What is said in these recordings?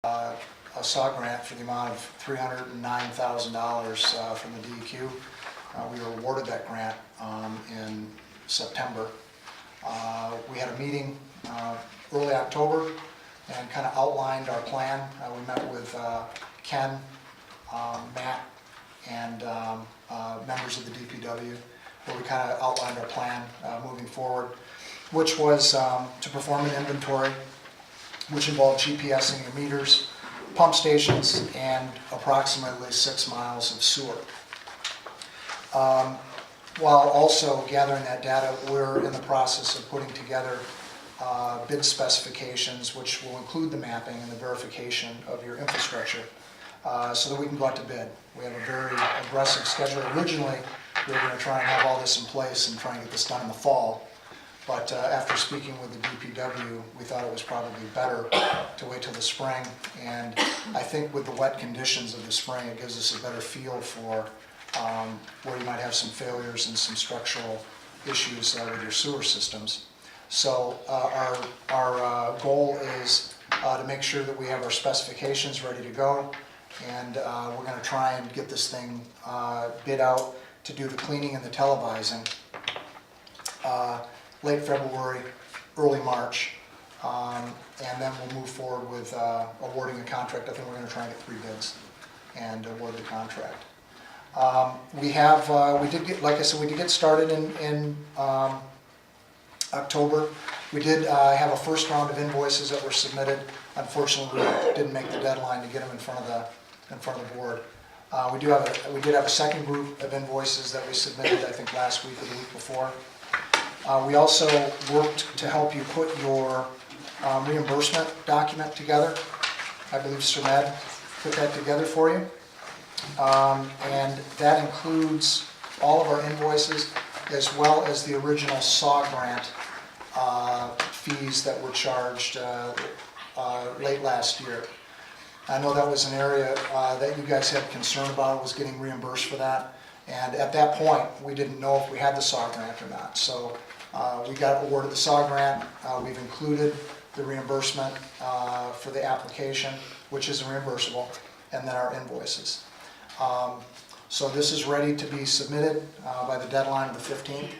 a SAW grant for the amount of $309,000 from the DEQ. We were awarded that grant in September. We had a meeting early October and kind of outlined our plan. We met with Ken, Matt, and members of the DPW, where we kind of outlined our plan moving forward, which was to perform an inventory, which involved GPSing your meters, pump stations, and approximately 6 miles of sewer. While also gathering that data, we're in the process of putting together bid specifications, which will include the mapping and the verification of your infrastructure, so that we can go out to bid. We have a very aggressive schedule. Originally, we were going to try and have all this in place and try and get this done in the fall. But after speaking with the DPW, we thought it was probably better to wait till the spring. And I think with the wet conditions of the spring, it gives us a better feel for where you might have some failures and some structural issues with your sewer systems. So our goal is to make sure that we have our specifications ready to go. And we're going to try and get this thing bid out to do the cleaning and the televising late February, early March, and then we'll move forward with awarding a contract. I think we're going to try and get 3 bids and award the contract. We did get, like I said, we did get started in October. We did have a first round of invoices that were submitted. Unfortunately, we didn't make the deadline to get them in front of the board. We did have a second group of invoices that we submitted, I think last week or the week before. We also worked to help you put your reimbursement document together. I believe Hr.The put that together for you. And that includes all of our invoices as well as the original SAW grant fees that were charged late last year. I know that was an area that you guys had concern about, was getting reimbursed for that. And at that point, we didn't know if we had the SAW grant or not. So we got awarded the SAW grant. We've included the reimbursement for the application, which is reimbursable, and then our invoices. So this is ready to be submitted by the deadline of the 15th.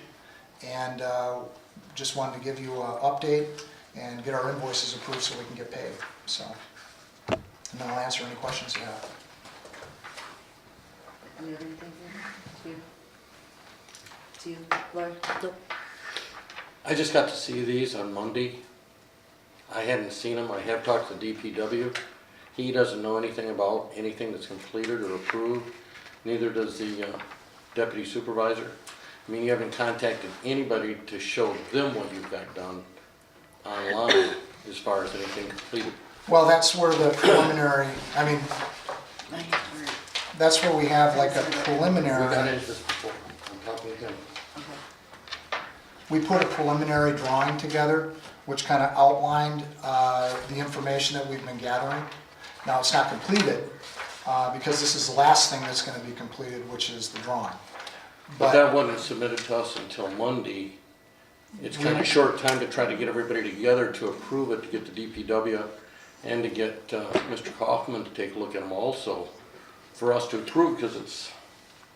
And just wanted to give you an update and get our invoices approved so we can get paid. So, and then I'll answer any questions you have. Any other thing? To you, Laura? Nope. I just got to see these on Monday. I hadn't seen them. I have talked to DPW. He doesn't know anything about anything that's completed or approved. Neither does the deputy supervisor. I mean, you haven't contacted anybody to show them what you've got done online as far as anything completed. Well, that's where the preliminary, I mean, that's where we have like a preliminary. We got into this before. I'm talking to him. We put a preliminary drawing together, which kind of outlined the information that we've been gathering. Now, it's not completed, because this is the last thing that's going to be completed, which is the drawing. But that wasn't submitted to us until Monday. It's kind of short time to try to get everybody together to approve it, to get the DPW, and to get Mr. Kaufman to take a look at them also, for us to approve, because it's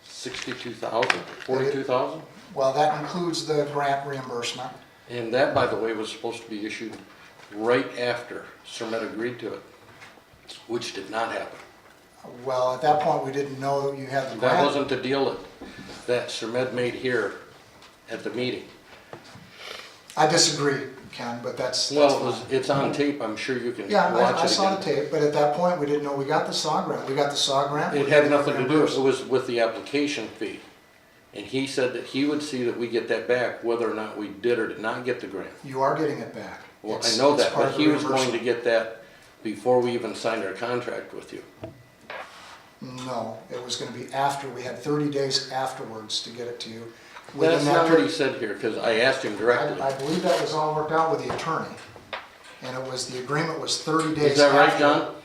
$62,000, $42,000. Well, that includes the grant reimbursement. And that, by the way, was supposed to be issued right after Hr.The agreed to it, which did not happen. Well, at that point, we didn't know that you had the grant. That wasn't the deal that Hr.The made here at the meeting. I disagree, Ken, but that's Well, it's on tape. I'm sure you can yeah, watch it I saw again. the tape, but at that point, we didn't know we got the SAW grant. We got the SAW grant. It had nothing to do. It was with the application fee. And he said that he would see that we get that back, whether or not we did or did not get the grant. You are getting it back. Well, I know that, but he was going to get that before we even signed our contract with you. No, it was going to be after. We had 30 days afterwards to get it to you. That's not what he said here, because I asked him directly. I believe that was all worked out with the attorney. And it was, the agreement was 30 days after. Is that right, John?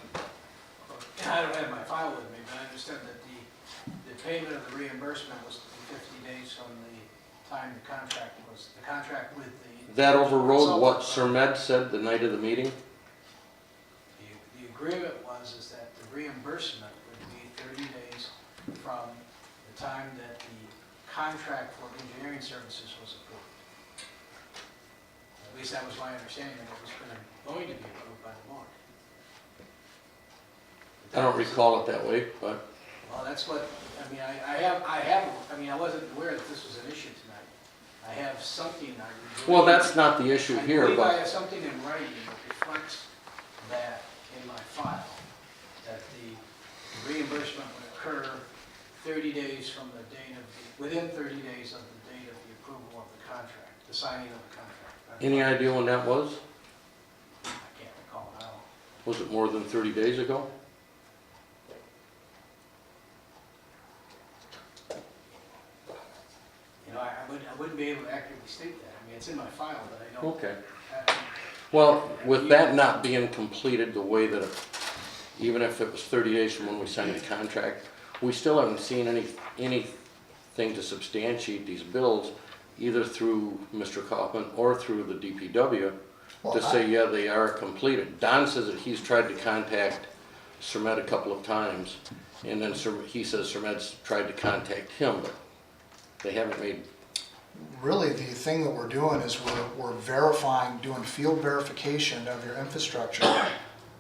Yeah, I don't have my file with me, but I understand that the payment of the reimbursement was 50 days from the time the contract with the... That overrode what Hr.The said the night of the meeting? The agreement was is that the reimbursement would be 30 days from the time that the contract for engineering services was approved. At least that was my understanding, that it was going to be approved by the board. I don't recall it that way, but Well, that's what, I mean, I wasn't aware that this was an issue tonight. I have something, well, that's not the issue here, I believe I but have something in writing that reflects that in my file, that the reimbursement would occur 30 days from the date of within 30 days of the date of the approval of the contract, the signing of the contract. any idea when that was? I can't recall now. Was it more than 30 days ago? You know, I wouldn't be able to accurately state that. I mean, it's in my file, but I don't. Okay. Well, with that not being completed the way that, even if it was 30 days from when we signed the contract, we still haven't seen anything to substantiate these bills, either through Mr. Kaufman or through the DPW, to say, yeah, they are completed. Don says that he's tried to contact Hr.The a couple of times, and then he says Hr.Med's tried to contact him, but they haven't made. Really, the thing that we're doing is we're verifying, doing field verification of your infrastructure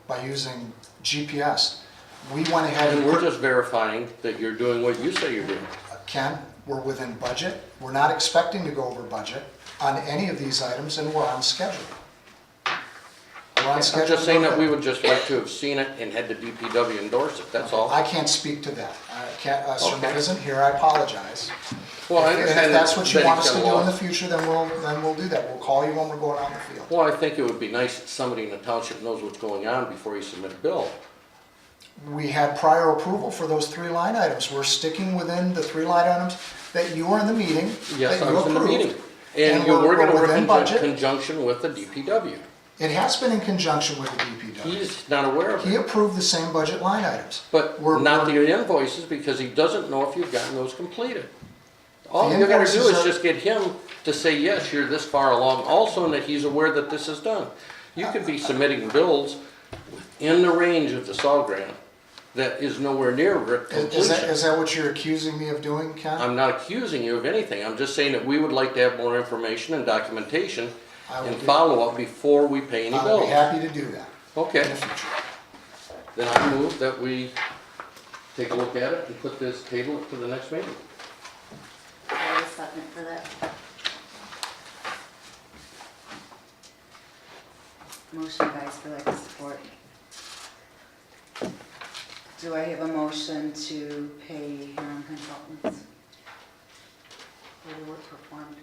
by using GPS. We went ahead And and we're just verifying that you're doing what you say you're doing. Ken, we're within budget. We're not expecting to go over budget on any of these items, and we're on schedule. We're on I'm schedule. just saying that we would just like to have seen it and had the DPW endorse it, that's all. I can't speak to that. Sir Okay. isn't here, I apologize. Well, I If understand that's what you that want he's us to got a do in the law. future, then we'll do that. We'll call you when we're going out in the field. Well, I think it would be nice that somebody in the township knows what's going on before you submit a bill. We had prior approval for those 3 line items. We're sticking within the 3 line items that you were in the meeting, Yes, that I you was in the approved. meeting. And we're we're gonna work within in budget. conjunction with the DPW. It has been in conjunction with the DPW. He's not aware of He it, approved the same budget line items. but We're- not the invoices because he doesn't know if you've gotten those completed. All The you gotta do invoices is are- just get him to say, yes, you're this far along also, and that he's aware that this is done. You could be submitting bills in the range of the SAW grant that is nowhere near completion. Is that what you're accusing me of doing, Ken? I'm not accusing you of anything, I'm just saying that we would like to have more information and documentation I will and do- follow-up before we pay any I'll be bills. happy to do that in Okay, the future. then I move that we take a look at it and put this table to the next meeting. I will second for that. Motion by Spillier, support. Do I have a motion to pay Huron Consultants for the work performed?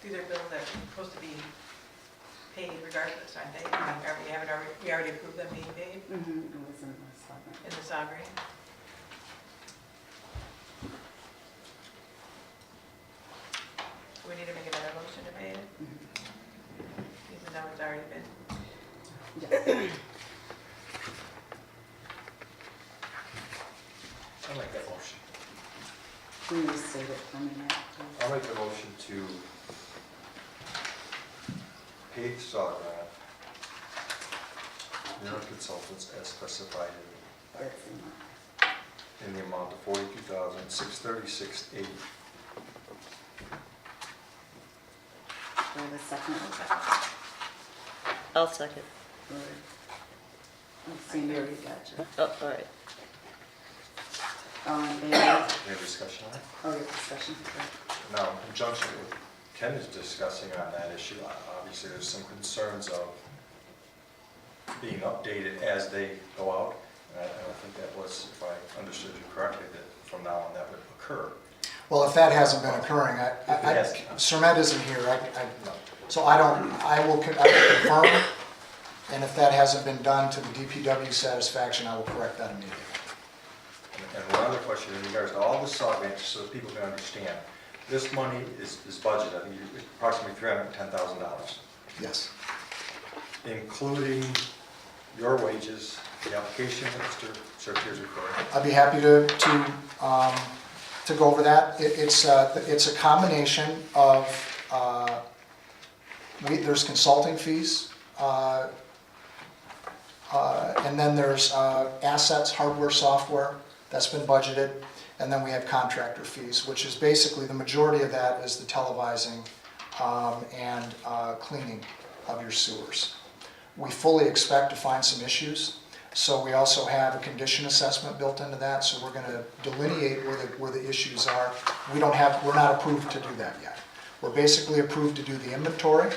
These are bills that are supposed to be paid regardless, aren't they? I mean, we already approved them being paid Mm-hmm, it was in the second. in the SAW grant? We need to make another motion to pay it, even though it's already been. Yes. I'll make that motion. Can you state it for me now, please? I'll make the motion to pay the SAW grant, Hr.The Consultants as specified That's in the- in the amount of $42,636.80. Do I have a second? I'll second. Senior, gotcha. Oh, all right. All in favor? Any discussion on it? Oh, your discussion, correct. Now, in conjunction with Ken is discussing on that issue, obviously there's some concerns of being updated as they go out. And I think that was, if I understood you correctly, that from now on that would occur. Well, if that hasn't been occurring, Yes. Sir isn't here, so I will confirm, and if that hasn't been done to the DPW satisfaction, I will correct that immediately. And one other question in regards to all the SAW grants, so that people can understand. This money is budgeted, I think it's approximately $310,000, Yes. including your wages, the application that Mr. Secretary's referring. I'd be happy to go over that. It's a combination of There's consulting fees, and then there's assets, hardware, software, that's been budgeted, and then we have contractor fees, which is basically, the majority of that is the televising and cleaning of your sewers. We fully expect to find some issues, so we also have a condition assessment built into that, so we're gonna delineate where the issues are. We're not approved to do that yet. We're basically approved to do the inventory,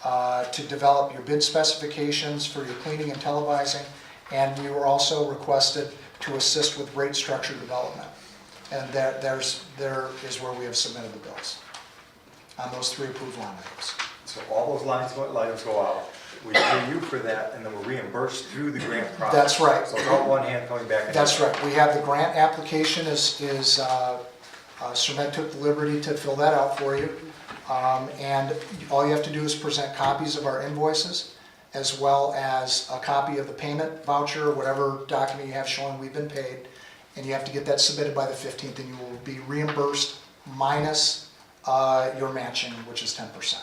to develop your bid specifications for your cleaning and televising, and we were also requested to assist with rate structure development. And there is where we have submitted the bills on those 3 approved line items. So all those items go out, we pay you for that, and then we're reimbursed through the grant process. That's right. So it's all one hand coming back. That's right. We have the grant application Surmed took the liberty to fill that out for you. And all you have to do is present copies of our invoices, as well as a copy of the payment voucher, or whatever document you have showing we've been paid. And you have to get that submitted by the 15th, and you will be reimbursed minus your matching, which is 10%.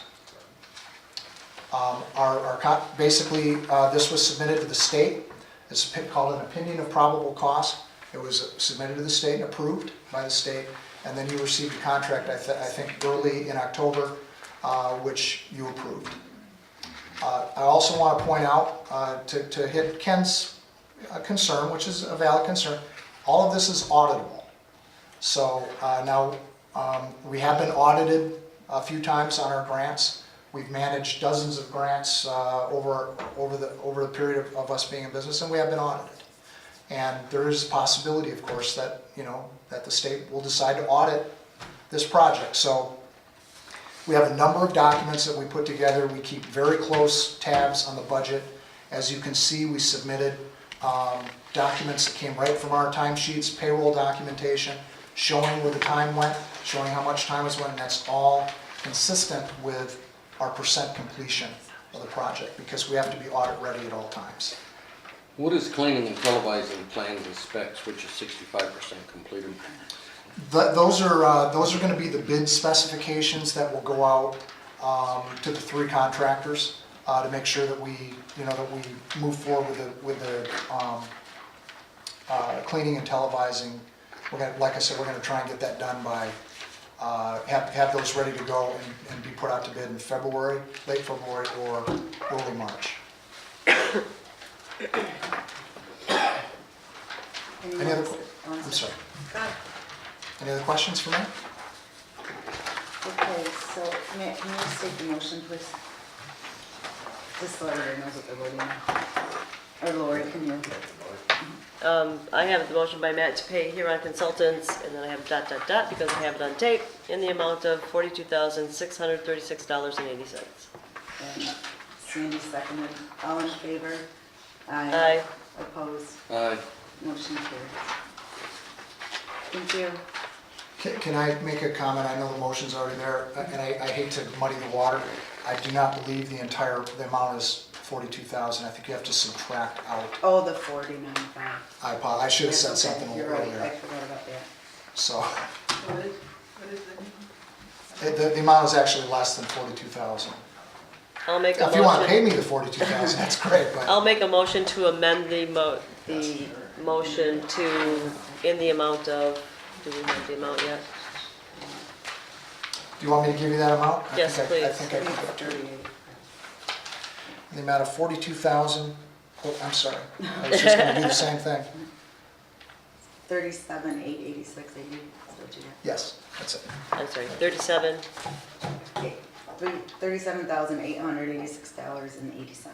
Basically, this was submitted to the state. It's called an opinion of probable cost. It was submitted to the state and approved by the state, and then you received a contract, I think, early in October, which you approved. I also want to point out, to hit Ken's concern, which is a valid concern, all of this is auditable. So now, we have been audited a few times on our grants. We've managed dozens of grants over the period of us being in business, and we have been audited. And there is a possibility, of course, that that the state will decide to audit this project. So we have a number of documents that we put together. We keep very close tabs on the budget. As you can see, we submitted documents that came right from our timesheets, payroll documentation, showing where the time went, showing how much time was went, and that's all consistent with our percent completion of the project, because we have to be audit ready at all times. What is cleaning and televising plans and specs, which is 65% completed? Those are going to be the bid specifications that will go out to the 3 contractors to make sure that we move forward with the cleaning and televising. Like I said, we're going to try and get that done by have those ready to go and be put out to bid in February, late February, or early March. Any other? I'm sorry. Any other questions for me? Okay, so Matt, can you just take the motion, please? Just so everybody knows what they're voting on. Or Lori, can you? I have the motion by Matt to pay Huron Consultants, and then I have ... because I have it on tape, in the amount of $42,636.80. And Sandy seconded. All in favor? Aye. Opposed? Aye. Motion carries. Thank you. Can I make a comment? I know the motion's already there, and I hate to muddy the water. I do not believe the amount is 42,000. I think you have to subtract out. Oh, the 49.5. I apologize. I should have said That's okay. something a You're little right, I earlier. forgot about that. So What is the amount is actually less than 42,000. I'll make a If you want to pay motion, me the 42,000, that's great, but I'll make a motion to amend the motion to, in the amount of, do we have the amount yet? do you want me to give you that amount? Yes, I please. think I can. 38. The amount of 42,000, oh, I'm sorry. I was just going to do the same thing. 37,886.80 is what you got. Yes, that's it. I'm sorry, 37, $37,886.80.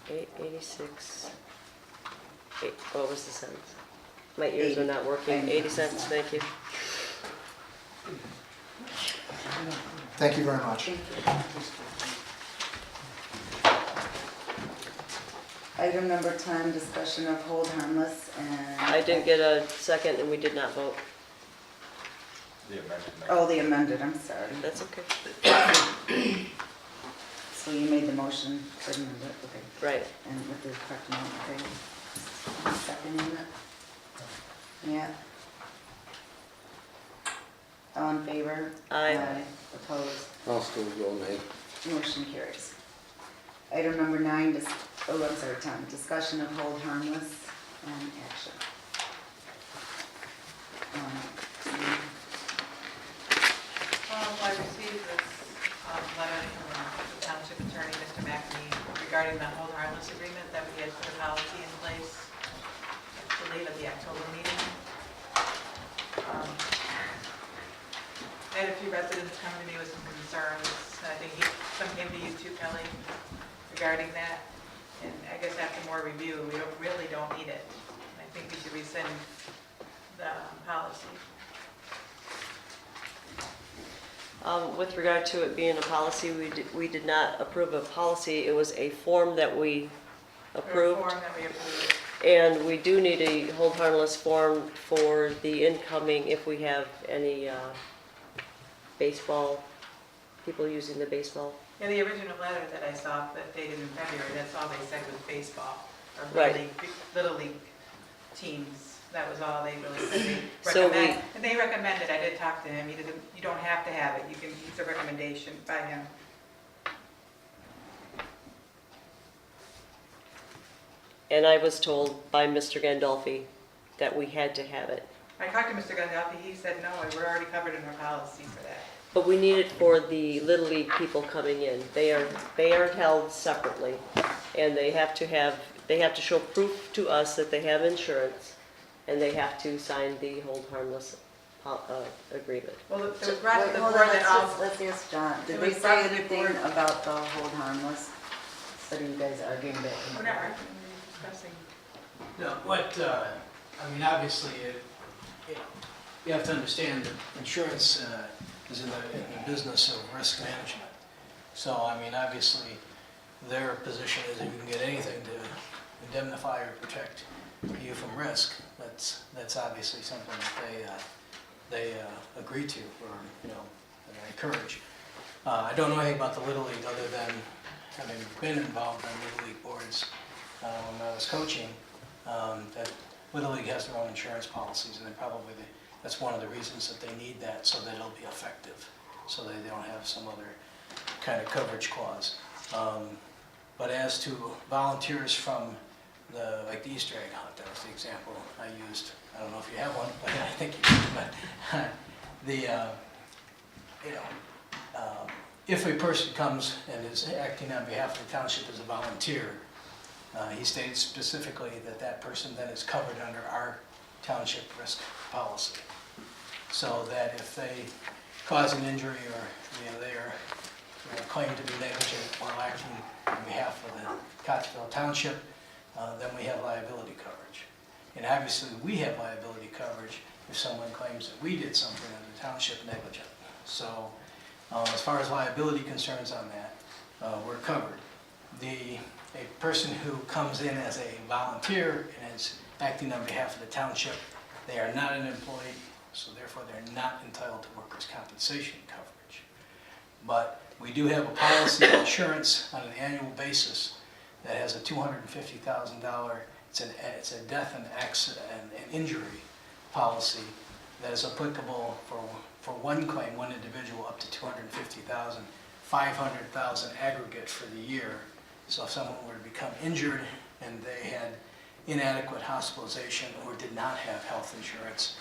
886, what was the cents? My ears are not working, 80 cents, thank you. Thank you very much. Thank you. Item number 10, discussion of hold harmless and... I didn't get a second and we did not vote. The amendment. Oh, the amended, I'm sorry. That's okay. So you made the motion for the amendment, okay. Right. And with the correct amount, okay. Seconding it? Yeah. All in favor? Aye. Opposed? I'll still go nay. Motion carries. Item number 9, 10, discussion of hold harmless and action. I received this letter from the township attorney, Mr. McNamee, regarding the hold harmless agreement that we had put a policy in place, I believe at the October meeting. I had a few residents come to me with some concerns, and I think some came to you too, Kelly, regarding that. And I guess after more review, we really don't need it. I think we should rescind the policy. With regard to it being a policy, we did not approve a policy. It was a form that we approved. Or a form that we approved. And we do need a hold harmless form for the incoming, if we have any baseball, people using the baseball. Yeah, the original letter that I saw that dated in February, that's all they said was baseball, or Right. little league teams. That was all they really said. They So recommend, and they recommended, I did talk to him, he didn't, you don't have to have it, you can, it's a recommendation by him. And I was told by Mr. Gandolfi that we had to have it. I talked to Mr. Gandolfi, he said, no, we're already covered in our policy for that. But we need it for the Little League people coming in. They are held separately, and they have to show proof to us that they have insurance, and they have to sign the hold harmless agreement. Well, it was brought to Wait, the hold board on, that all, let's ask John. Did It they was say brought to the anything board. about the hold harmless? Instead of you guys arguing back and we're not arguing, we're discussing. No, I mean, obviously, you have to understand that insurance is in the business of risk management. So, I mean, obviously, their position is if you can get anything to indemnify or protect you from risk, that's obviously something that they agree to or, encourage. I don't know anything about the Little League other than having been involved in Little League boards when I was coaching, that Little League has their own insurance policies, and that's one of the reasons that they need that, so that it'll be effective, so that they don't have some other kind of coverage clause. But as to volunteers from like the Easter egg hunt, that was the example I used. I don't know if you have one, but I think you do. But if a person comes and is acting on behalf of the township as a volunteer, he states specifically that person then is covered under our township risk policy. So that if they cause an injury or they are claimed to be negligent while acting on behalf of the Cottrellville Township, then we have liability coverage. And obviously we have liability coverage if someone claims that we did something as a township negligent. So as far as liability concerns on that, we're covered. A person who comes in as a volunteer and is acting on behalf of the township, they are not an employee, so therefore they're not entitled to workers' compensation coverage. But we do have a policy of insurance on an annual basis that has a $250,000, it's a death and accident and injury policy that is applicable for one claim, one individual, up to $250,000, $500,000 aggregate for the year. So if someone were to become injured and they had inadequate hospitalization or did not have health insurance,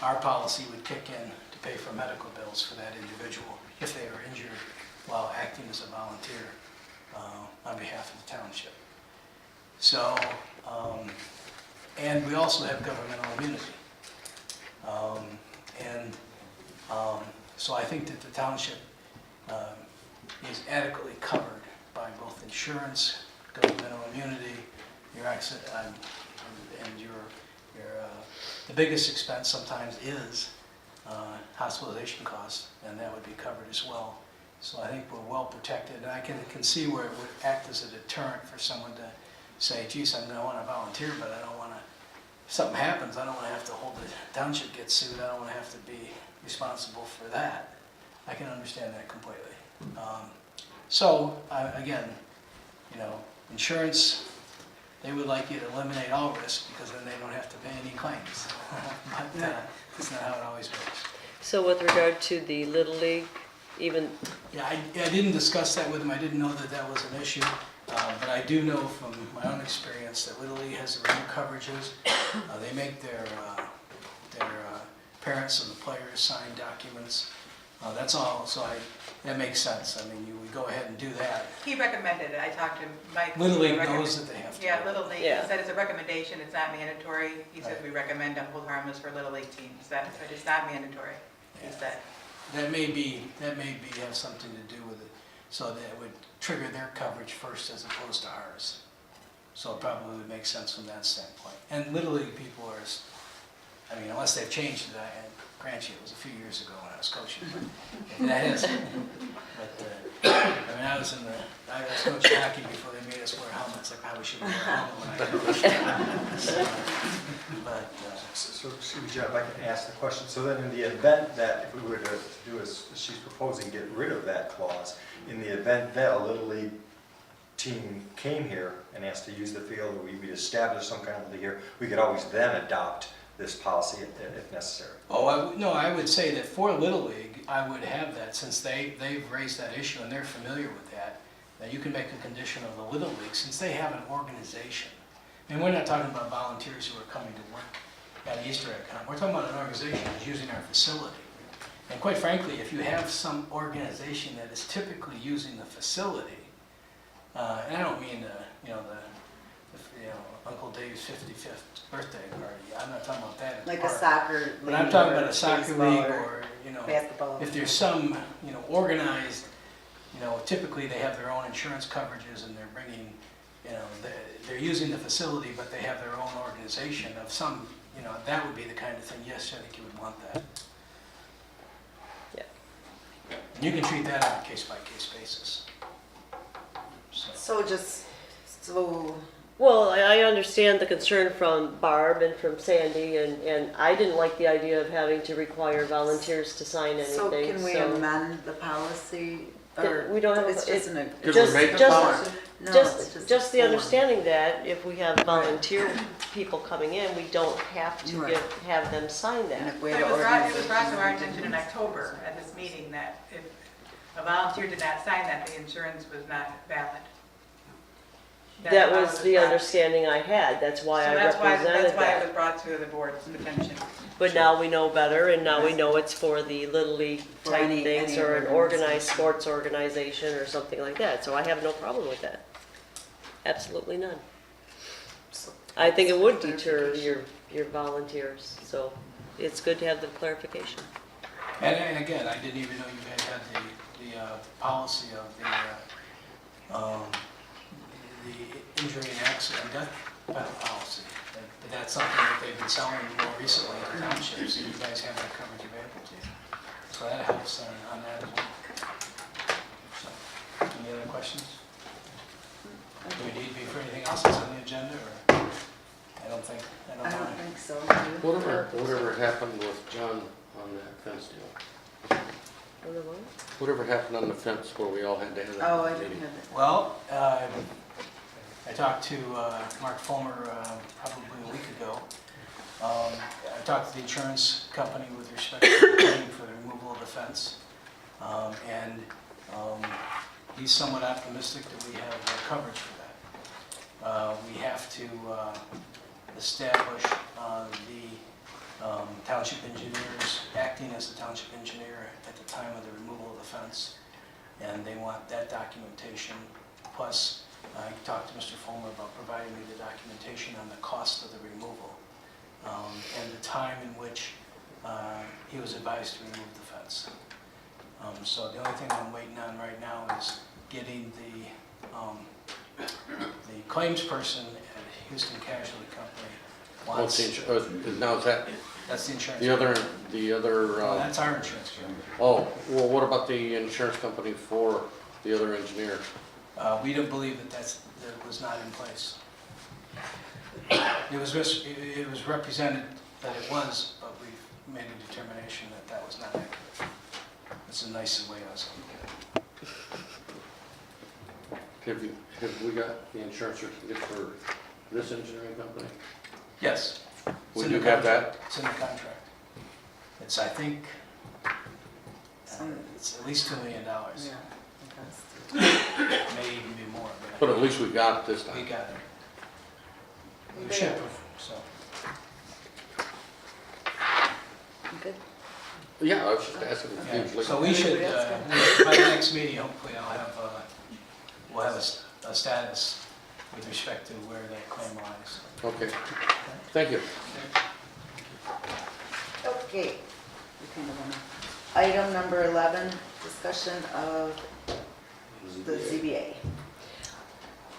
our policy would kick in to pay for medical bills for that individual if they were injured while acting as a volunteer on behalf of the township. So, and we also have governmental immunity. So I think that the township is adequately covered by both insurance, governmental immunity, your accident, and the biggest expense sometimes is hospitalization costs, and that would be covered as well. So I think we're well protected, and I can see where it would act as a deterrent for someone to say, geez, I'm going to want to volunteer, but I don't want to, if something happens, I don't want to have to hold the township get sued, I don't want to have to be responsible for that. I can understand that completely. Again, insurance, they would like you to eliminate all risk because then they don't have to pay any claims. But that's not how it always works. So with regard to the Little League, even, Yeah, I didn't discuss that with him, I didn't know that that was an issue, but I do know from my own experience that Little League has their own coverages. They make their parents and the players sign documents, that's all, so that makes sense. I mean, you would go ahead and do that. He recommended it, I talked to Mike. Little League Recommend- knows that they have to. Yeah, Little League, he Yeah. said it's a recommendation, it's not mandatory. He said Right. we recommend to hold harmless for Little League teams, but it's not mandatory, he Yeah. said. That may be, have something to do with it, so that it would trigger their coverage first as opposed to ours. So it probably would make sense from that standpoint. And Little League people are, I mean, unless they've changed it, and grant you, it was a few years ago when I was coaching, but that is. But, I mean, I was coaching hockey before they made us wear helmets, I probably should have worn a helmet when I coached. But, So, excuse me, Jeff, if I can ask the question. So then in the event that, if we were to do as she's proposing, get rid of that clause, in the event that a Little League team came here and asked to use the field, or we established some kind of league here, we could always then adopt this policy if necessary. oh, no, I would say that for Little League, I would have that, since they've raised that issue and they're familiar with that, that you can make a condition of the Little League, since they have an organization. I mean, we're not talking about volunteers who are coming to work at Easter egg hunt. We're talking about an organization that's using our facility. And quite frankly, if you have some organization that is typically using the facility, and I don't mean Uncle Dave's 55th birthday party. I'm not talking about that. Like a part. soccer league. But I'm talking or about a soccer baseball league or or, basketball. if there's some, organized, typically they have their own insurance coverages and they're bringing, they're using the facility, but they have their own organization of some, that would be the kind of thing, yes, I think you would want that. Yeah. And you can treat that on a case-by-case basis. So, well, I understand the concern from Barb and from Sandy, and I didn't like the idea of having to require volunteers to sign anything, So can we amend the policy? Or We don't have, it's just an, Could we just, make the just, policy? no, it's just the a form. understanding that if we have volunteer people coming in, we don't have to Right. have them sign And that. if we But have it was brought to organization- our attention in October at this meeting that if a volunteer did not sign that, the insurance was not valid. That That's was how it the brought. understanding I had, that's why I So that's represented why it was that. brought to the board's attention. But now we know better, and now we know it's for the Little League For type any- things, any or an organization. organized sports organization or something like that, so I have no problem with that. Absolutely none. I think it would deter your volunteers, so it's good to have the clarification. and again, I didn't even know you guys had the policy of the injury and accident death policy. But that's something that they've been selling more recently to townships, and you guys have that coverage available to you. So that helps on that as well. So, any other questions? Do we need to be for anything else that's on the agenda, or? I don't think, I don't think so. Whatever happened with John on that fence deal? Whatever happened on the fence where we all had to have that Oh, I meeting? didn't have it. Well, I talked to Mark Fulmer probably a week ago. I talked to the insurance company with respect to the claim for the removal of the fence. And he's somewhat optimistic that we have coverage for that. We have to establish the township engineers acting as the township engineer at the time of the removal of the fence. And they want that documentation, plus I talked to Mr. Fulmer about providing me the documentation on the cost of the removal and the time in which he was advised to remove the fence. So the only thing I'm waiting on right now is getting the claims person at Houston Casualty Company. What's the now is that That's the insurance. the other, Well, that's our insurance company. oh, well, what about the insurance company for the other engineer? We don't believe that was not in place. It was represented that it was, but we've made a determination that that was not accurate. It's a nicer way of saying it. Have we got the insurance certificate for this engineering company? Yes. It's Would in you the have that? contract. It's in the contract. It's, I think, it's at least $2 million. Yeah. May even be more, But at least we got it this we time. got it. We Okay. should, so. Good. Yeah, I was just asking if Yeah, usually. so we should, by the next meeting, hopefully I'll have, we'll have a status with respect to where that claim lies. Okay, thank you. Okay. We kind of wanna- Item number 11, discussion of the ZBA.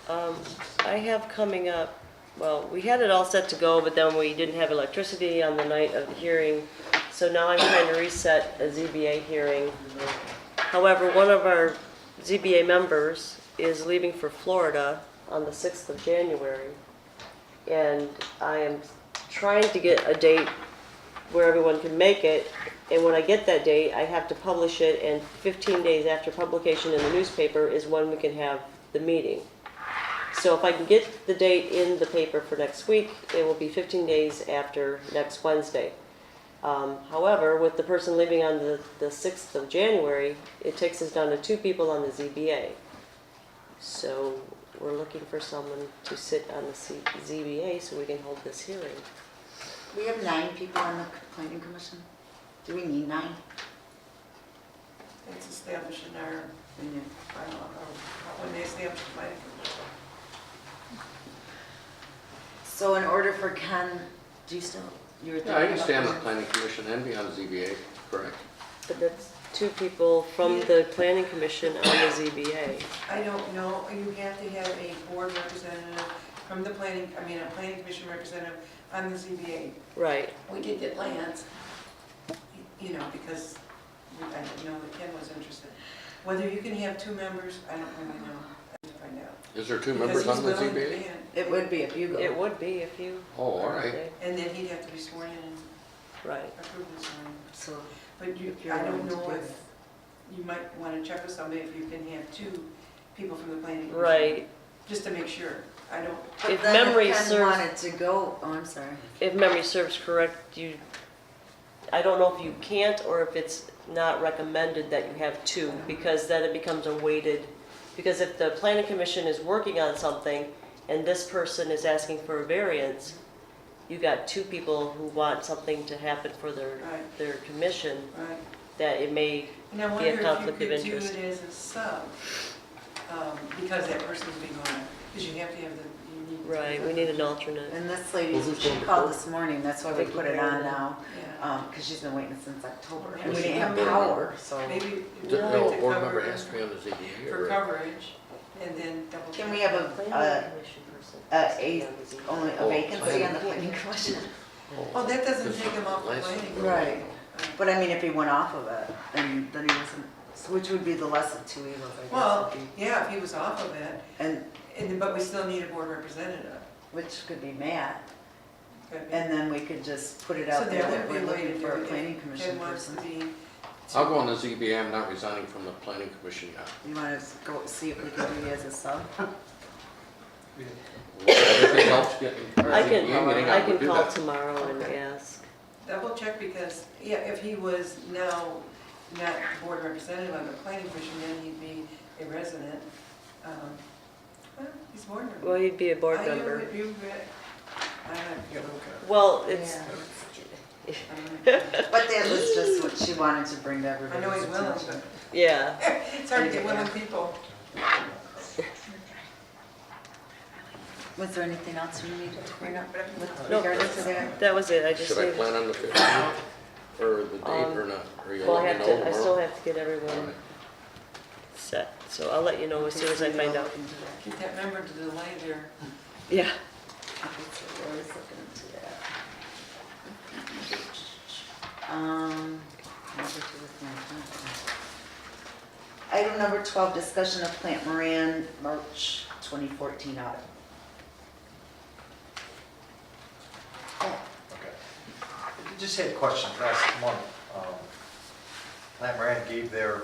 I have coming up, well, we had it all set to go, but then we didn't have electricity on the night of the hearing. So now I'm trying to reset a ZBA hearing. However, one of our ZBA members is leaving for Florida on the 6th of January. And I am trying to get a date where everyone can make it. And when I get that date, I have to publish it, and 15 days after publication in the newspaper is when we can have the meeting. So if I can get the date in the paper for next week, it will be 15 days after next Wednesday. However, with the person leaving on the 6th of January, it takes us down to 2 people on the ZBA. So we're looking for someone to sit on the ZBA so we can hold this hearing. We have 9 people on the planning commission. Do we need 9? It's established in our, We need- when they established the planning commission. So in order for Ken, do you still, you were thinking Yeah, I can about stay on the that? planning commission and be on the ZBA, correct? But that's 2 people from the planning commission on the ZBA. I don't know, you have to have a board representative from the planning, a planning commission representative on the ZBA. Right. We did get Lance, because I didn't know that Ken was interested. Whether you can have 2 members, I don't really know. I have to find out. Is there 2 Because members he's on the willing to ZBA? be in, It would be if you go. It would be if you. Oh, all right. Okay. and then he'd have to be sworn in and Right. approved and sworn in. So But If you're I don't willing to know do if, it. you might want to check with somebody if you can have 2 people from the planning commission. Right. Just to make sure. I don't, But If then memory if Ken serves- wanted to go, oh, I'm sorry. If memory serves correct, I don't know if you can't or if it's not recommended that you have 2, because then it becomes a weighted, because if the planning commission is working on something and this person is asking for a variance, you got 2 people who want something to happen for Right. their commission, right. that it may, And I Be a wonder if you conflict of could do interest. it as a sub, because that person's been gone, because you have to have you need. right, we need an alternate. And this lady, Well, who's she going to called court? this morning, that's why we put it on now, Yeah. because she's been waiting since October. Well, And we she didn't have can- power, so. Maybe The we'd like to board cover member has to be on the ZBA, for or? coverage, and then double. Can check. we have Planning a, commission person a sitting eight- on the ZBA. only a Oh, vacancy planning. on the planning commission? Oh, that doesn't This take him off the last- planning. Right. But I mean, if he went off of it, and then he wasn't, which would be the less of 2 evils, I guess. Well, would be- yeah, if he was off of it, And, but we still need a board representative. which could be Matt, Could be. and then we could just put it So out there that that would be we're a way to looking do for a it. planning If commission Ken wants person. to be. I'll go on the ZBA, I'm not resigning from the planning commission yet. You want to go see if we can do you as a sub? Everything else getting. I can do call that. tomorrow and Okay. ask. Double check because, yeah, if he was now not board representative on the planning commission, then he'd be a resident. Well, he's board member. Well, he'd be a board I- member. I have to go look at Well, it's, it. But that was just what she wanted to bring to I everybody's know he's willing, attention. yeah. but it's hard to get willing people. Was there anything else you needed to bring up with No, regards to that? that was it. I just Should I needed, plan on the 15th, or the date, or not? Or you'll well, I let have me know to, I still tomorrow? have to get everyone Alright. set. So I'll let you know as soon as I find out. Keep that member to delay there. Yeah. Okay, so we're always looking into that. Number 2 is my Item number 12, discussion of Plant Moran, March 2014 audit. Okay. Just had a question. Last month, Plant Moran gave their,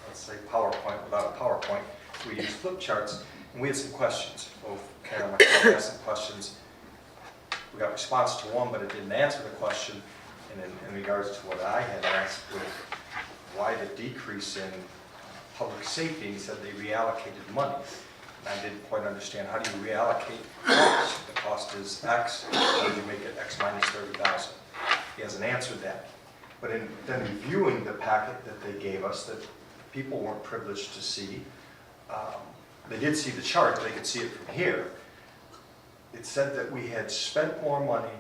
let's say, PowerPoint, without a PowerPoint. We used flip charts, and we had some questions. Both Karen and myself asked some questions. We got response to one, but it didn't answer the question. And in regards to what I had asked with why the decrease in public safety, and he said they reallocated money. And I didn't quite understand, how do you reallocate costs? The cost is X, how do you make it X minus 30,000? He hasn't answered that. But in then reviewing the packet that they gave us, that people weren't privileged to see, they did see the chart, they could see it from here. It said that we had spent more money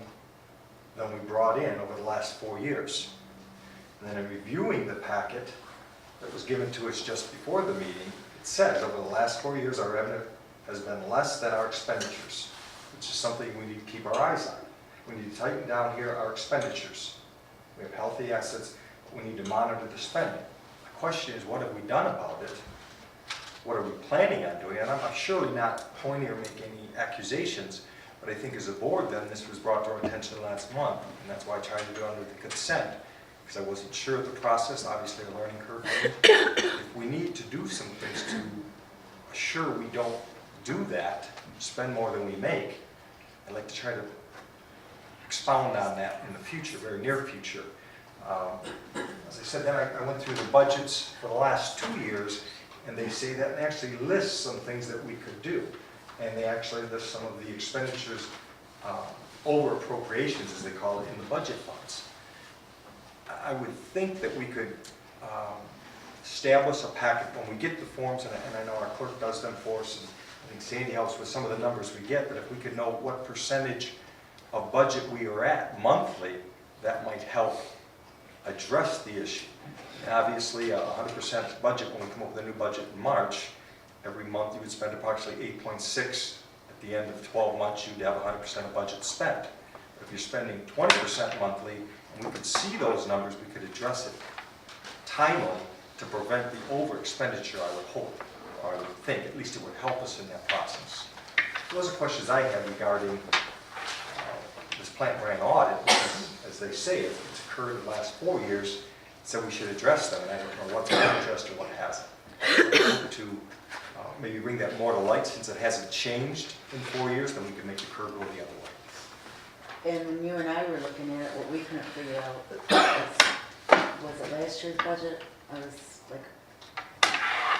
than we brought in over the last 4 years. And then in reviewing the packet that was given to us just before the meeting, it says over the last 4 years our revenue has been less than our expenditures, which is something we need to keep our eyes on. We need to tighten down here our expenditures. We have healthy assets, but we need to monitor the spending. The question is, what have we done about it? What are we planning on doing? And I'm surely not pointing or making any accusations, but I think as a board then, this was brought to our attention last month, and that's why I tried to do it under the consent, because I wasn't sure of the process, obviously a learning curve. If we need to do some things to assure we don't do that, spend more than we make, I'd like to try to expound on that in the future, very near future. As I said, then I went through the budgets for the last 2 years, and they say that and actually lists some things that we could do. And they actually list some of the expenditures over appropriations, as they call it, in the budget funds. I would think that we could establish a packet when we get the forms, and I know our clerk does them for us, and I think Sandy helps with some of the numbers we get, but if we could know what percentage of budget we are at monthly, that might help address the issue. And obviously, 100% budget, when we come up with a new budget in March, every month you would spend approximately 8.6. At the end of 12 months, you'd have 100% of budget spent. But if you're spending 20% monthly, and we could see those numbers, we could address it timely to prevent the over expenditure, I would hope, or I would think. At least it would help us in that process. Those are questions I have regarding this plant brand audit, because as they say, it's occurred in the last 4 years, so we should address them, and I don't know what's been addressed or what hasn't. I hope to maybe bring that more to light, since it hasn't changed in 4 years, then we can make the curve go the other way. And when you and I were looking at it, what we couldn't figure out was it last year's budget? I was like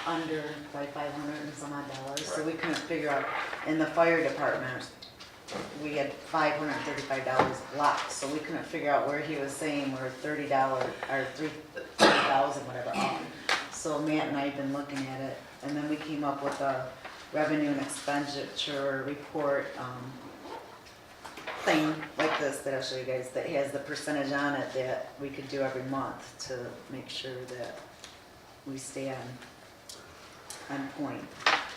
under by 500 and some odd dollars, so we couldn't figure out. In the fire department, we had $535 locked, so we couldn't figure out where he was saying we're $30 or $3,000 whatever off. So Matt and I have been looking at it, and then we came up with a revenue and expenditure report thing like this that I'll show you guys, that has the percentage on it that we could do every month to make sure that we stay on point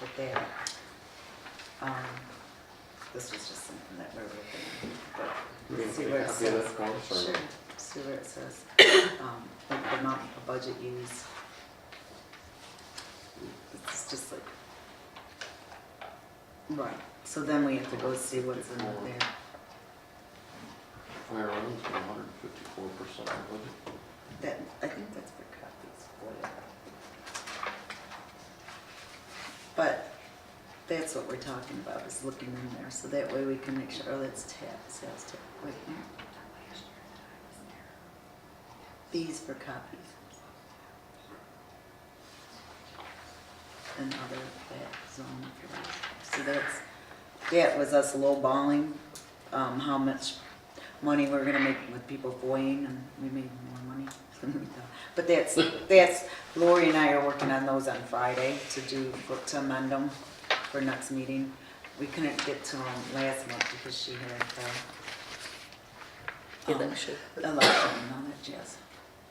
with that. This was just something that we're looking at. See where it says. Sure. See where it says. Like the amount of budget used. It's just like, right. So then we have to go see what's in there. Fire runs 154% of budget. That, I think that's for copies. Whatever. But that's what we're talking about, is looking in there, so that way we can make sure, oh, that's tab, sales tab, wait, no. These for copies. And other, that zone for those. So that was us lowballing, how much money we're gonna make with people voting, and we made more money than we thought. But that's, Lori and I are working on those on Friday to amend them for next meeting. We couldn't get to them last month because she had Election. election and all that jazz.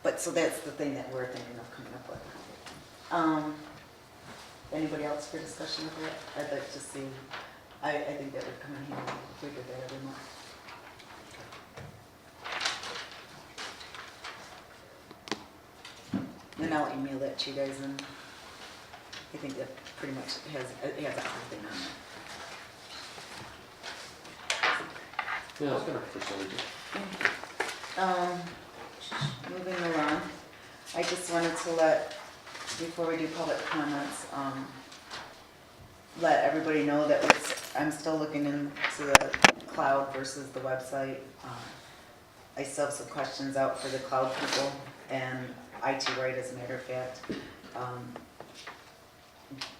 But, so that's the thing that we're thinking of coming up with. Anybody else for discussion of that? I'd like to see, I think that would come in handy if we did that every month. And I'll email that to you guys, and I think that pretty much has everything on there. Yeah, it's got a percentage. Moving along, I just wanted to let, before we do public comments, let everybody know that I'm still looking into the cloud versus the website. I still have some questions out for the cloud people, and IT right, as a matter of fact.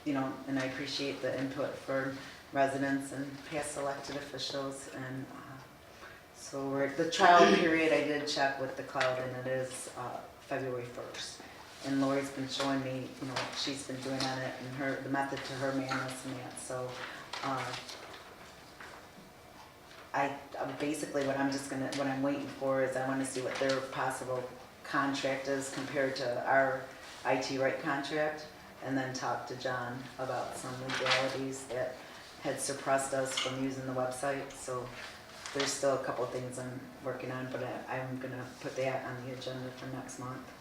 You know, and I appreciate the input for residents and past elected officials, and so the trial period, I did check with the cloud, and it is February 1st. And Lori's been showing me, you know, what she's been doing on it, and the method to her madness and that, so basically what I'm waiting for is I want to see what their possible contract is compared to our IT right contract, and then talk to John about some legalities that had suppressed us from using the website. So there's still a couple things I'm working on, but I'm gonna put that on the agenda for next month.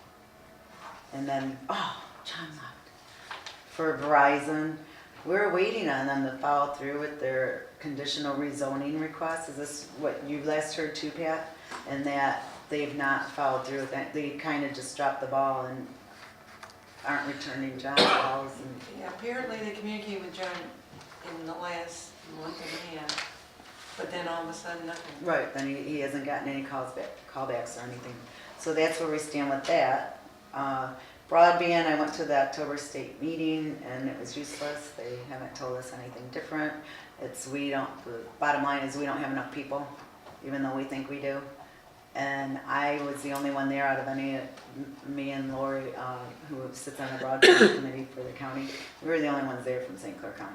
And then, John left. For Verizon, we're waiting on them to follow through with their conditional rezoning request. Is this what you last heard too, Pat? And that they've not followed through with that. They kind of just dropped the ball and aren't returning John's calls. And Yeah, apparently they communicated with John in the last month and a half, but then all of a sudden nothing. right, then he hasn't gotten any callbacks or anything. So that's where we stand with that. Broadband, I went to the October state meeting and it was useless. They haven't told us anything different. The bottom line is we don't have enough people, even though we think we do. And I was the only one there out of me and Lori, who sits on the broadband committee for the county. We were the only ones there from St. Clair County.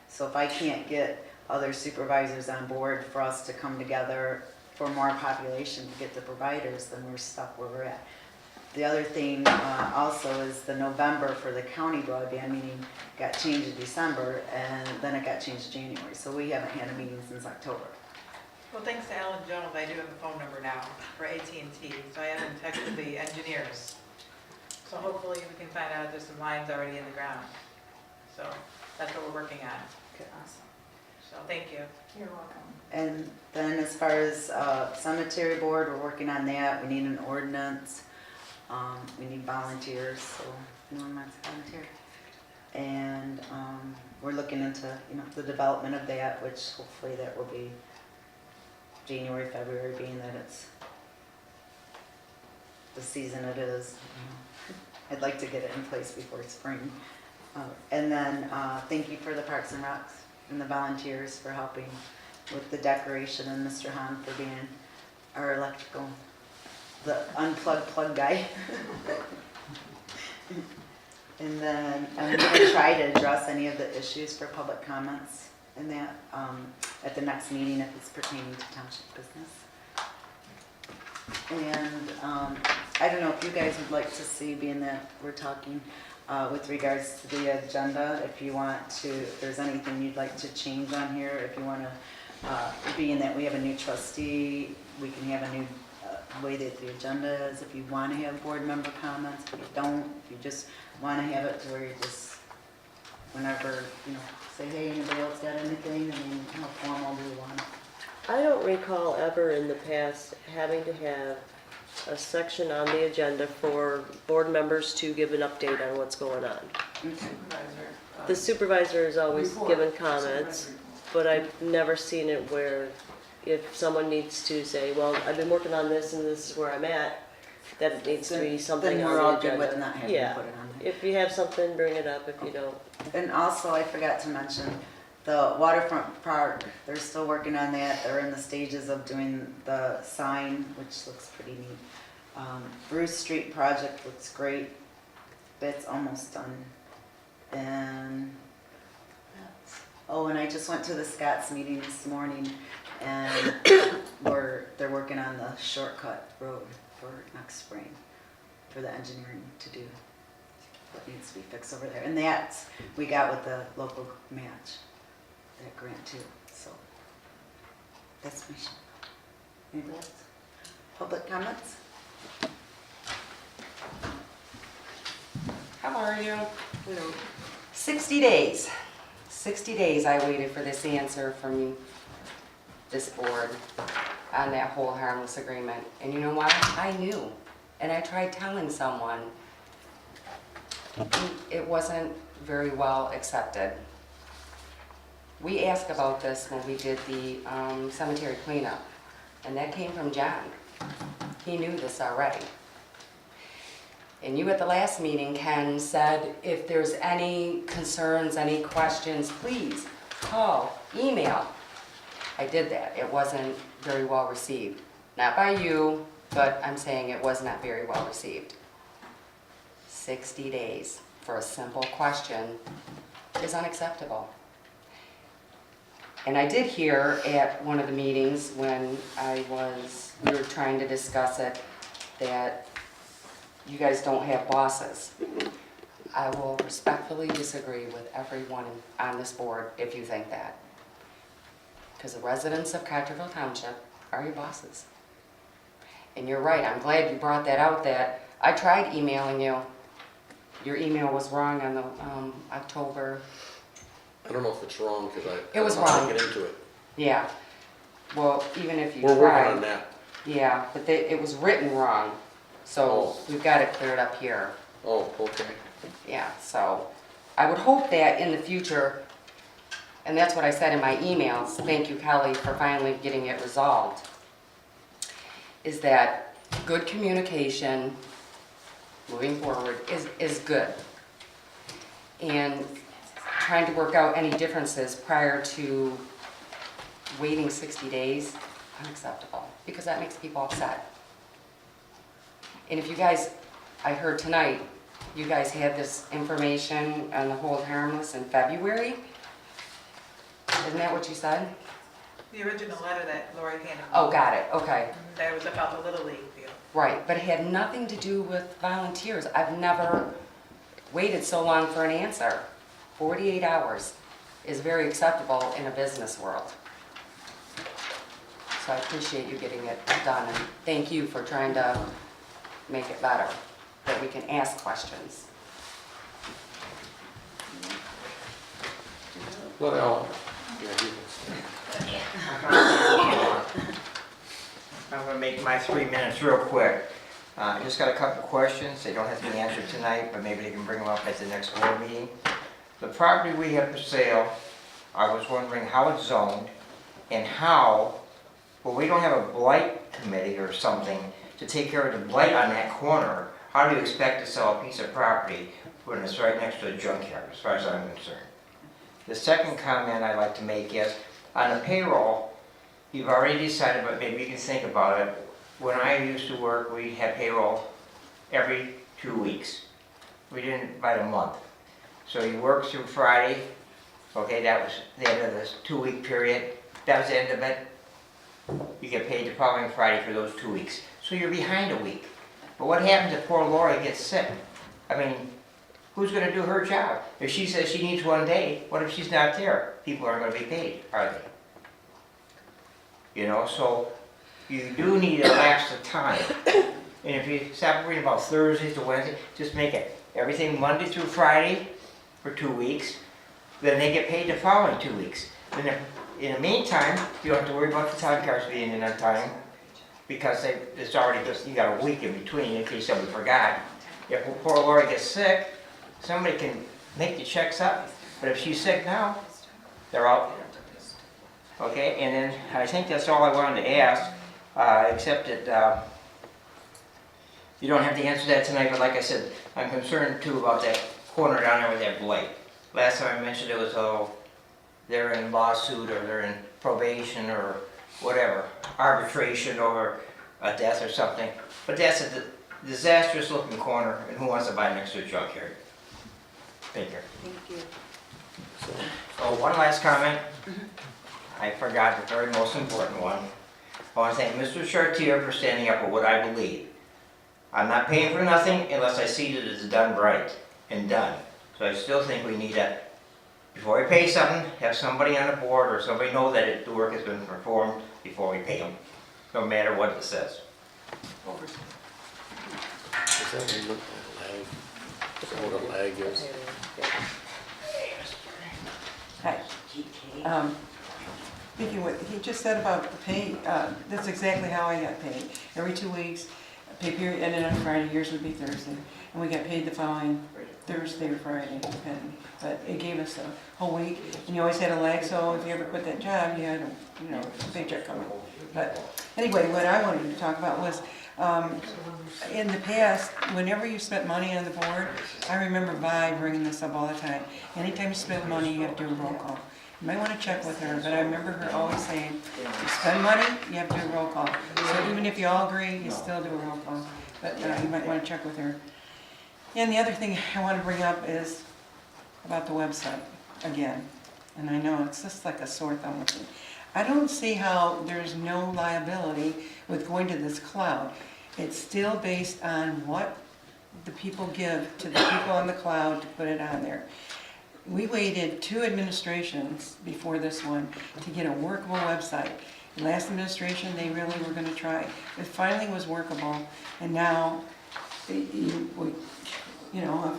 So if I can't get other supervisors on board for us to come together for more population to get the providers, then we're stuck where we're at. The other thing also is the November for the county broadband meeting got changed to December, and then it got changed to January. So we haven't had a meeting since October. Well, thanks to Alan Jones, I do have a phone number now for AT&T, so I haven't texted the engineers. So hopefully we can find out if there's some lines already in the ground. So that's what we're working on. Okay, awesome. So thank you. You're welcome. And then as far as cemetery board, we're working on that. We need an ordinance. We need volunteers, so if anyone wants to volunteer. And we're looking into, the development of that, which hopefully that will be January, February, being that it's the season it is. I'd like to get it in place before spring. And then thank you for the Parks and Recs and the volunteers for helping with the decoration, and Mr. Hahn for being our the unplugged plug guy. And then I'm going to try to address any of the issues for public comments in that at the next meeting if it's pertaining to township business. And I don't know if you guys would like to see, being that we're talking with regards to the agenda, if you want to, if there's anything you'd like to change on here, if you want to, being that we have a new trustee, we can have a new way that the agenda is. If you want to have board member comments, if you don't, if you just want to have it to where you just, whenever, say, hey, anybody else got anything? I mean, how formal do you want it? I don't recall ever in the past having to have a section on the agenda for board members to give an update on what's going on. The supervisor is always given comments, but I've never seen it where if someone needs to say, well, I've been working on this and this is where I'm at, that it needs to be something Then on we're the all agenda. good with not having to put it on there. If you have something, bring it up. If you don't, And also, I forgot to mention, the waterfront park, they're still working on that. They're in the stages of doing the sign, which looks pretty neat. Bruce Street project looks great. It's almost done. And, and I just went to the Scott's meeting this morning, and they're working on the shortcut road for next spring for the engineering to do what needs to be fixed over there. And that's, we got with the local match, that grant too, so that's my show. Anybody else? Public comments? How are you? 60 days. 60 days I waited for this answer from this board on that whole harmless agreement. And you know what? I knew. And I tried telling someone. It wasn't very well accepted. We asked about this when we did the cemetery cleanup. And that came from John. He knew this already. And you at the last meeting, Ken, said if there's any concerns, any questions, please call, email. I did that. It wasn't very well received. Not by you, but I'm saying it was not very well received. 60 days for a simple question is unacceptable. And I did hear at one of the meetings when we were trying to discuss it, that you guys don't have bosses. I will respectfully disagree with everyone on this board if you think that. Because the residents of Cottrellville Township are your bosses. And you're right, I'm glad you brought that out, that I tried emailing you. Your email was wrong on the October. I don't know if it's wrong, because It was I'll wrong. get into it. Yeah. Well, even if you We're tried. working on that. Yeah, but it was written wrong. So we've got it cleared up here. Oh, okay. Yeah, so I would hope that in the future, and that's what I said in my emails, thank you, Kelly, for finally getting it resolved, is that good communication moving forward is good. And trying to work out any differences prior to waiting 60 days, unacceptable, because that makes people upset. And if you guys, I heard tonight, you guys had this information on the hold harmless in February? Isn't that what you said? The original letter that Lori handed me. Oh, got it, okay. That was about the Little League deal. Right, but it had nothing to do with volunteers. I've never waited so long for an answer. 48 hours is very acceptable in a business world. So I appreciate you getting it done, and thank you for trying to make it better, that we can ask questions. Let Alan. Yeah, he I'm gonna make my 3 minutes real quick. I just got a couple questions. They don't have to be answered tonight, but maybe they can bring them up at the next board meeting. The property we have for sale, I was wondering how it's zoned and how, well, we don't have a blight committee or something to take care of the blight on that corner. How do you expect to sell a piece of property when it's right next to a junkyard, as far as I'm concerned? The second comment I'd like to make is, on the payroll, you've already decided, but maybe you can think about it. When I used to work, we had payroll every 2 weeks. We didn't by the month. So you work through Friday, okay, that was the end of this 2-week period. That was the end of it. You get paid the following Friday for those 2 weeks. So you're behind a week. But what happens if poor Lori gets sick? I mean, who's gonna do her job? If she says she needs 1 day, what if she's not there? People aren't gonna be paid, are they? You know, so you do need a lapse of time. And if you stop worrying about Thursdays to Wednesdays, just make it everything Monday through Friday for 2 weeks. Then they get paid the following 2 weeks. Then if, in the meantime, you don't have to worry about the time cards being in on time, because it's already just, you got a week in between in case somebody forgot. If poor Lori gets sick, somebody can make the checks up. But if she's sick now, they're out. Okay, and then I think that's all I wanted to ask, except that you don't have to answer that tonight, but like I said, I'm concerned too about that corner down there with that blight. Last time I mentioned it was, oh, they're in lawsuit or they're in probation or whatever, arbitration over a death or something. But that's a disastrous looking corner, and who wants to buy next to a junkyard? Thank you. Thank you. Oh, one last comment. I forgot the very most important one. I want to thank Mr. Hr.The for standing up for what I believe. I'm not paying for nothing unless I see that it's done right and done. So I still think we need to, before we pay something, have somebody on the board or somebody know that the work has been performed before we pay them, no matter what it says. Over. Is that what you look at, lag? Is that what a lag is? Hi. Speaking what he just said about the pay, that's exactly how I got paid. Every 2 weeks, pay period ended on Friday, yours would be Thursday. And we got paid the following Thursday or Friday, depending. But it gave us a whole week, and you always had a lag, so if you ever quit that job, you had a paycheck coming. But anyway, what I wanted to talk about was, In the past, whenever you spent money on the board, I remember Vi bringing this up all the time. Anytime you spend money, you have to do a roll call. You might want to check with her, but I remember her always saying, you spend money, you have to do a roll call. So even if you all agree, you still do a roll call. But you might want to check with her. And the other thing I want to bring up is about the website again. And I know it's just like a sore thumb with me. I don't see how there's no liability with going to this cloud. It's still based on what the people give to the people on the cloud to put it on there. We waited 2 administrations before this one to get a workable website. The last administration, they really were going to try. It finally was workable, and now, a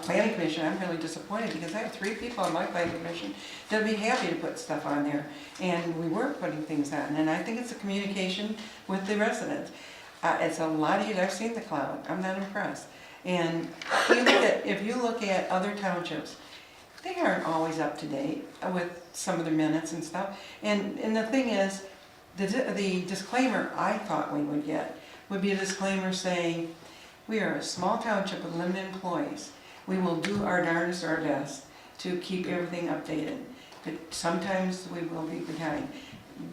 planning commission, I'm really disappointed because I have 3 people on my planning commission that'll be happy to put stuff on there. And we were putting things on, and I think it's a communication with the residents. It's a lot of you, I've seen the cloud, I'm not impressed. And if you look at other townships, they aren't always up to date with some of the minutes and stuff. And the thing is, the disclaimer I thought we would get would be a disclaimer saying, we are a small township with limited employees. We will do our darndest, our best to keep everything updated. But sometimes we will be behind.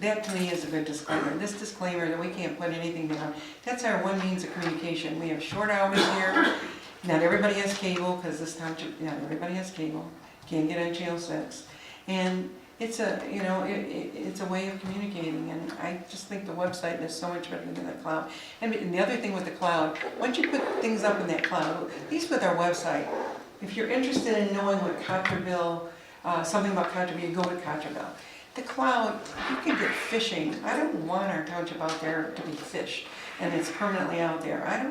That to me is a good disclaimer. This disclaimer that we can't put anything down, that's our one means of communication. We have short hours here. Not everybody has cable because this township, not everybody has cable. Can't get on channel 6. And it's a way of communicating, and I just think the website is so much better than the cloud. And the other thing with the cloud, once you put things up in that cloud, at least with our website, if you're interested in knowing what Cottrellville, something about Cottrellville, you go with Cottrellville. The cloud, you can get fishing. I don't want our township out there to be fished, and it's permanently out there. I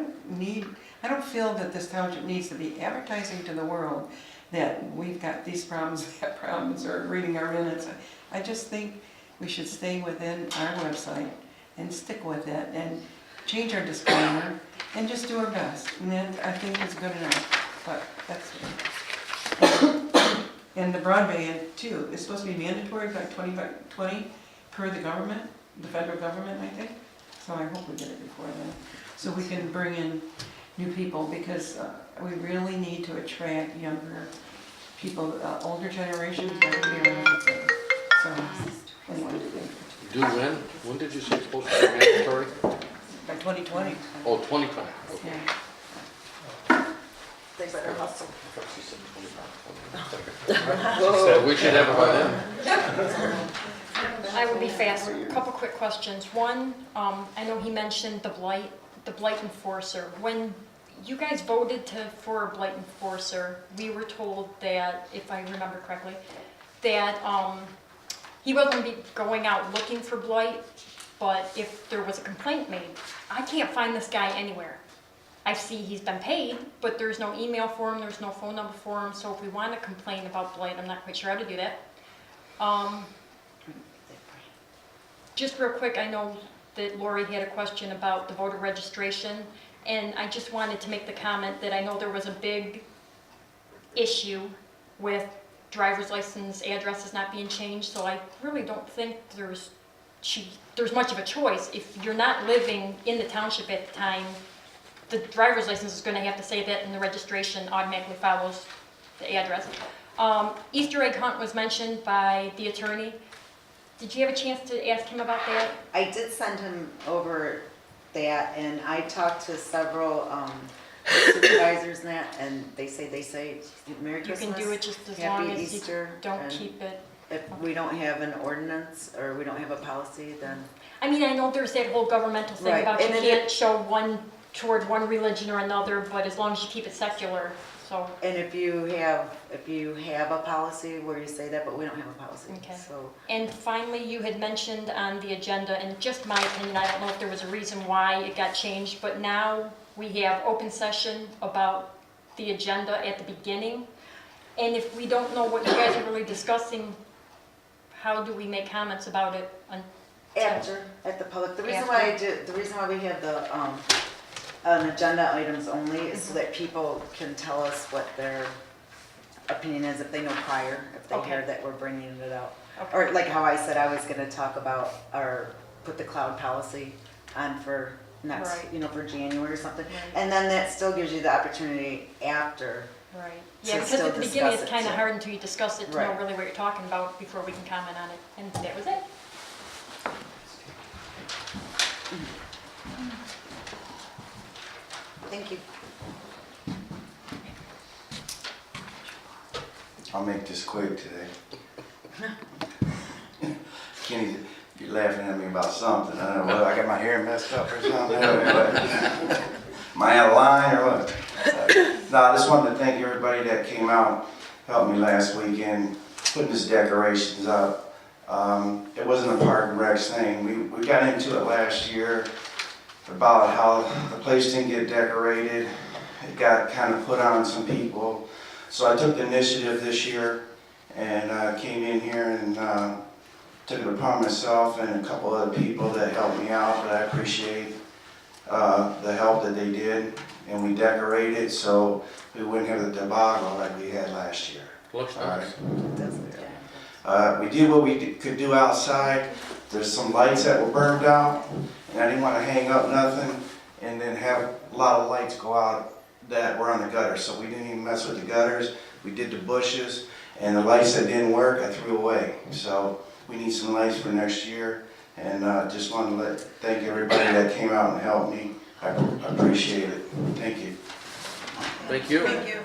don't feel that this township needs to be advertising to the world that we've got these problems, that problems, or reading our minutes. I just think we should stay within our website and stick with it and change our disclaimer and just do our best. And then I think it's good enough, but that's it. And the broadband too, is supposed to be mandatory by 2020 per the government, the federal government, I think. So I hope we get it before then. So we can bring in new people because we really need to attract younger people, older generations that will be around. So, anyway. Do when? When did you say it's supposed to be mandatory? By 2020. Oh, 2020. Okay. Yeah. They better hustle. So we should have it by then. I would be fast. A couple quick questions. One, I know he mentioned the blight enforcer. When you guys voted for a blight enforcer, we were told that, if I remember correctly, that he wasn't be going out looking for blight, but if there was a complaint made, I can't find this guy anywhere. I see he's been paid, but there's no email for him, there's no phone number for him, so if we want to complain about blight, I'm not quite sure how to do that. Just real quick, I know that Lori had a question about the voter registration, and I just wanted to make the comment that I know there was a big issue with driver's license addresses not being changed, so I really don't think there's much of a choice. If you're not living in the township at the time, the driver's license is going to have to say that, and the registration automatically follows the address. Easter egg hunt was mentioned by the attorney. Did you have a chance to ask him about that? I did send him over that, and I talked to several supervisors and that, and they say Merry Christmas. You can do it just as Happy long as Easter, you don't and keep it. If we don't have an ordinance or we don't have a policy, then I mean, I know there's that whole governmental thing Right, about you and then can't show one toward one religion or another, but as long as you keep it secular, so. and if you have a policy where you say that, but we don't have a policy. Okay. So And finally, you had mentioned on the agenda, and just my opinion, I don't know if there was a reason why it got changed, but now we have open session about the agenda at the beginning. And if we don't know what you guys are really discussing, how do we make comments about it? after, at the public, the reason After. why the reason why we have the an agenda items only is so that people can tell us what their opinion is if they know prior, if they Okay. hear that we're bringing it out. Okay. Or like how I said I was gonna talk about or put the cloud policy on for next, Right. you know, for January or something. Right. And then that still gives you the opportunity after. Right. To Yeah, because still at the beginning, discuss it's it, kind of so- hard until you discuss it to know Right. really what you're talking about before we can comment on it. And that was it. Thank you. I'll make this quick today. Kenny, you're laughing at me about something. I don't know, what, I got my hair messed up or something? Am I out of line or what? No, I just wanted to thank everybody that came out, helped me last weekend, putting these decorations up. It wasn't a Park and Recs thing. We got into it last year about how the place didn't get decorated. It got kind of put on some people. So I took the initiative this year and came in here and took it upon myself and a couple other people that helped me out, but I appreciate the help that they did. And we decorated so we wouldn't have the debacle like we had last year. Looks All nice. right. We did what we could do outside. There's some lights that were burned out, and I didn't want to hang up nothing and then have a lot of lights go out that were on the gutters. So we didn't even mess with the gutters. We did the bushes, and the lights that didn't work, I threw away. So we need some lights for next year, and just wanted to thank everybody that came out and helped me. I appreciate it. Thank you. Thank you. Thank you.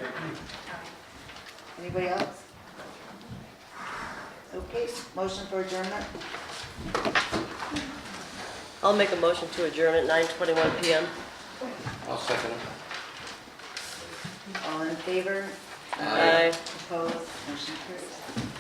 Anybody else? Okay, motion for adjournment? I'll make a motion to adjourn at 9:21 PM. I'll second it. All in favor? Aye. Opposed? Motion carries.